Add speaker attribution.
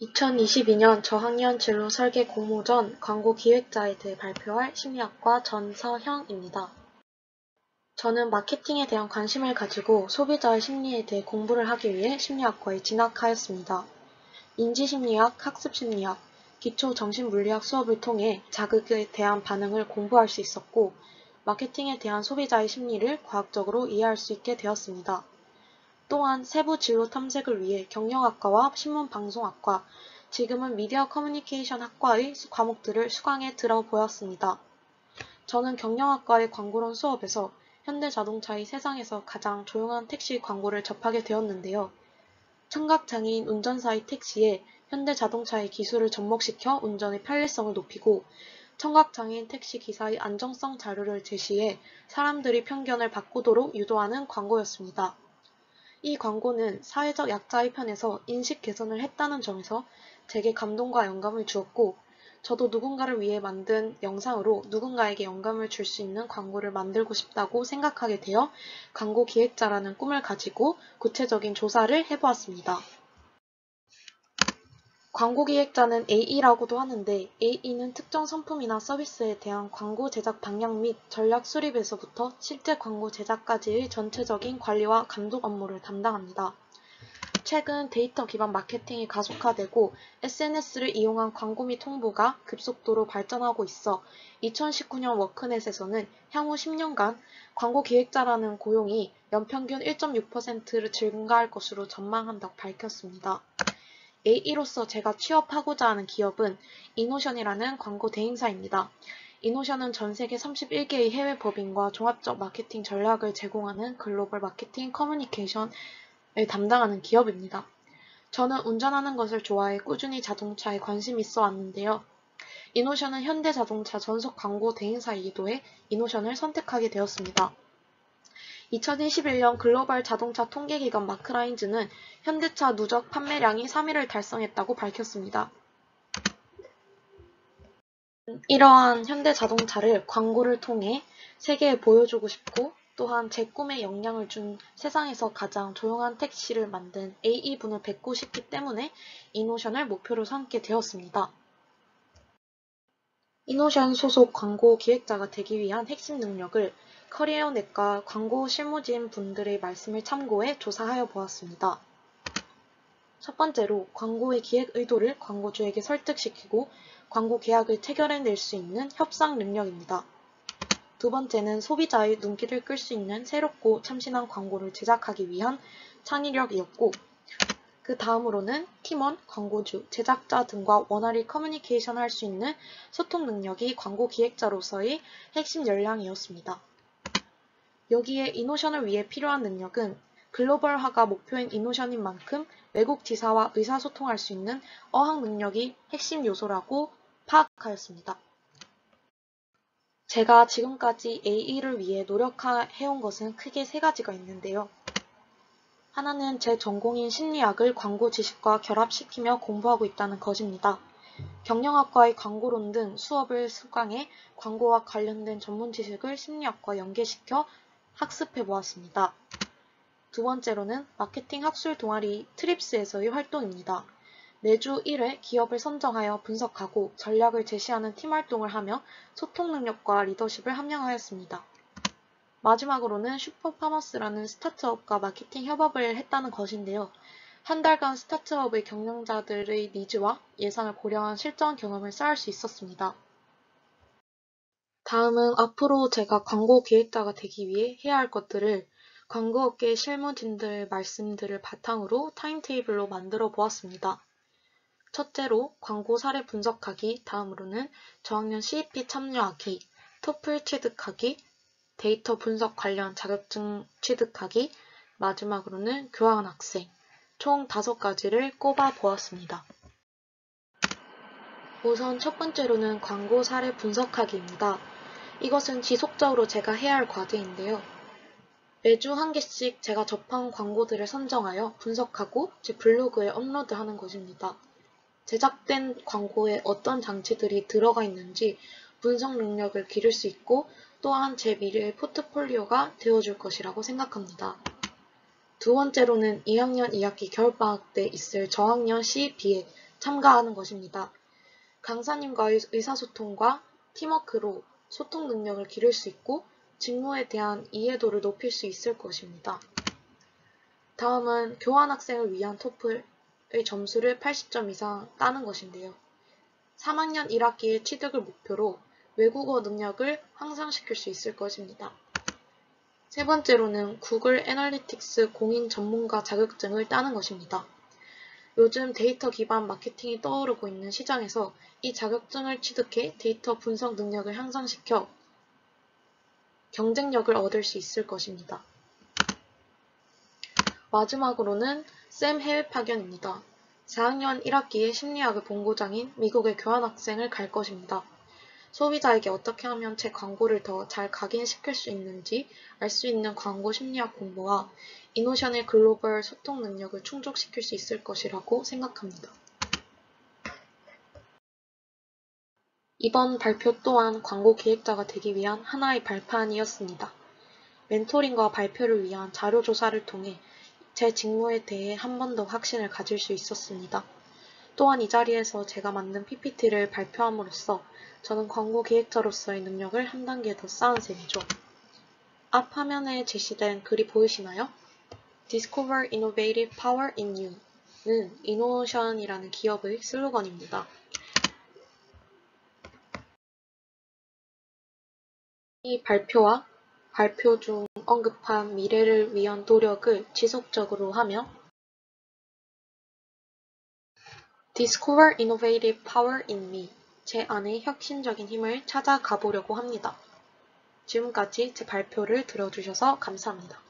Speaker 1: 2022년 저학년 진로 설계 공모전 광고 기획자에 대해 발표할 심리학과 전서형입니다. 저는 마케팅에 대한 관심을 가지고 소비자의 심리에 대해 공부를 하기 위해 심리학과에 진학하였습니다. 인지심리학, 학습심리학, 기초정신물리학 수업을 통해 자극에 대한 반응을 공부할 수 있었고, 마케팅에 대한 소비자의 심리를 과학적으로 이해할 수 있게 되었습니다. 또한 세부 진로 탐색을 위해 경영학과와 신문방송학과, 지금은 미디어 커뮤니케이션 학과의 과목들을 수강해 들어보았습니다. 저는 경영학과의 광고론 수업에서 현대자동차의 세상에서 가장 조용한 택시 광고를 접하게 되었는데요. 청각장애인 운전사의 택시에 현대자동차의 기술을 접목시켜 운전의 편리성을 높이고, 청각장애인 택시 기사의 안정성 자료를 제시해 사람들이 편견을 바꾸도록 유도하는 광고였습니다. 이 광고는 사회적 약자의 편에서 인식 개선을 했다는 점에서 제게 감동과 영감을 주었고, 저도 누군가를 위해 만든 영상으로 누군가에게 영감을 줄 수 있는 광고를 만들고 싶다고 생각하게 되어 광고 기획자라는 꿈을 가지고 구체적인 조사를 해보았습니다. 광고 기획자는 AE라고도 하는데, AE는 특정 상품이나 서비스에 대한 광고 제작 방향 및 전략 수립에서부터 실제 광고 제작까지의 전체적인 관리와 감독 업무를 담당합니다. 최근 데이터 기반 마케팅이 가속화되고 SNS를 이용한 광고 및 홍보가 급속도로 발전하고 있어 2019년 워크넷에서는 향후 10년간 광고 기획자라는 고용이 연평균 1.6%를 증가할 것으로 전망한다고 밝혔습니다. AE로서 제가 취업하고자 하는 기업은 이노션이라는 광고 대행사입니다. 이노션은 전 세계 31개의 해외 법인과 종합적 마케팅 전략을 제공하는 글로벌 마케팅 커뮤니케이션을 담당하는 기업입니다. 저는 운전하는 것을 좋아해 꾸준히 자동차에 관심이 있어 왔는데요. 이노션은 현대자동차 전속 광고 대행사이기도 해 이노션을 선택하게 되었습니다. 2021년 글로벌 자동차 통계기관 마크라인즈는 현대차 누적 판매량이 3위를 달성했다고 밝혔습니다. 이러한 현대자동차를 광고를 통해 세계에 보여주고 싶고, 또한 제 꿈에 영향을 준 세상에서 가장 조용한 택시를 만든 AE분을 뵙고 싶기 때문에 이노션을 목표로 삼게 되었습니다. 이노션 소속 광고 기획자가 되기 위한 핵심 능력을 커리어넷과 광고 실무진 분들의 말씀을 참고해 조사하여 보았습니다. 첫 번째로 광고의 기획 의도를 광고주에게 설득시키고 광고 계약을 체결해낼 수 있는 협상 능력입니다. 두 번째는 소비자의 눈길을 끌 수 있는 새롭고 참신한 광고를 제작하기 위한 창의력이었고, 그 다음으로는 팀원, 광고주, 제작자 등과 원활히 커뮤니케이션 할 수 있는 소통 능력이 광고 기획자로서의 핵심 역량이었습니다. 여기에 이노션을 위해 필요한 능력은 글로벌화가 목표인 이노션인 만큼 외국 지사와 의사소통할 수 있는 어학 능력이 핵심 요소라고 파악하였습니다. 제가 지금까지 AE를 위해 노력해온 것은 크게 세 가지가 있는데요. 하나는 제 전공인 심리학을 광고 지식과 결합시키며 공부하고 있다는 것입니다. 경영학과의 광고론 등 수업을 수강해 광고와 관련된 전문 지식을 심리학과 연계시켜 학습해 보았습니다. 두 번째로는 마케팅 학술 동아리 트립스에서의 활동입니다. 매주 1회 기업을 선정하여 분석하고 전략을 제시하는 팀 활동을 하며 소통 능력과 리더십을 함양하였습니다. 마지막으로는 슈퍼파머스라는 스타트업과 마케팅 협업을 했다는 것인데요. 한 달간 스타트업의 경영자들의 니즈와 예상을 고려한 실전 경험을 쌓을 수 있었습니다. 다음은 앞으로 제가 광고 기획자가 되기 위해 해야 할 것들을 광고업계 실무진들의 말씀들을 바탕으로 타임테이블로 만들어 보았습니다. 첫째로 광고 사례 분석하기, 다음으로는 저학년 CEP 참여하기, 토플 취득하기, 데이터 분석 관련 자격증 취득하기, 마지막으로는 교환 학생, 총 5가지를 꼽아 보았습니다. 우선 첫 번째로는 광고 사례 분석하기입니다. 이것은 지속적으로 제가 해야 할 과제인데요. 매주 한 개씩 제가 접한 광고들을 선정하여 분석하고 제 블로그에 업로드하는 것입니다. 제작된 광고에 어떤 장치들이 들어가 있는지 분석 능력을 기를 수 있고, 또한 제 미래의 포트폴리오가 되어줄 것이라고 생각합니다. 두 번째로는 2학년 2학기 겨울방학 때 있을 저학년 CEP에 참가하는 것입니다. 강사님과의 의사소통과 팀워크로 소통 능력을 기를 수 있고 직무에 대한 이해도를 높일 수 있을 것입니다. 다음은 교환학생을 위한 토플의 점수를 80점 이상 따는 것인데요. 3학년 1학기의 취득을 목표로 외국어 능력을 향상시킬 수 있을 것입니다. 세 번째로는 구글 애널리틱스 공인 전문가 자격증을 따는 것입니다. 요즘 데이터 기반 마케팅이 떠오르고 있는 시장에서 이 자격증을 취득해 데이터 분석 능력을 향상시켜 경쟁력을 얻을 수 있을 것입니다. 마지막으로는 쌤 해외 파견입니다. 4학년 1학기에 심리학의 본고장인 미국의 교환학생을 갈 것입니다. 소비자에게 어떻게 하면 제 광고를 더 잘 각인시킬 수 있는지 알 수 있는 광고 심리학 공부와 이노션의 글로벌 소통 능력을 충족시킬 수 있을 것이라고 생각합니다. 이번 발표 또한 광고 기획자가 되기 위한 하나의 발판이었습니다. 멘토링과 발표를 위한 자료조사를 통해 제 직무에 대해 한 번 더 확신을 가질 수 있었습니다. 또한 이 자리에서 제가 만든 PPT를 발표함으로써 저는 광고 기획자로서의 능력을 한 단계 더 쌓은 셈이죠. 앞 화면에 제시된 글이 보이시나요? Discover Innovative Power in You는 이노션이라는 기업의 슬로건입니다. 이 발표와 발표 중 언급한 미래를 위한 노력을 지속적으로 하며 Discover Innovative Power in Me, 제 안의 혁신적인 힘을 찾아가 보려고 합니다. 지금까지 제 발표를 들어주셔서 감사합니다.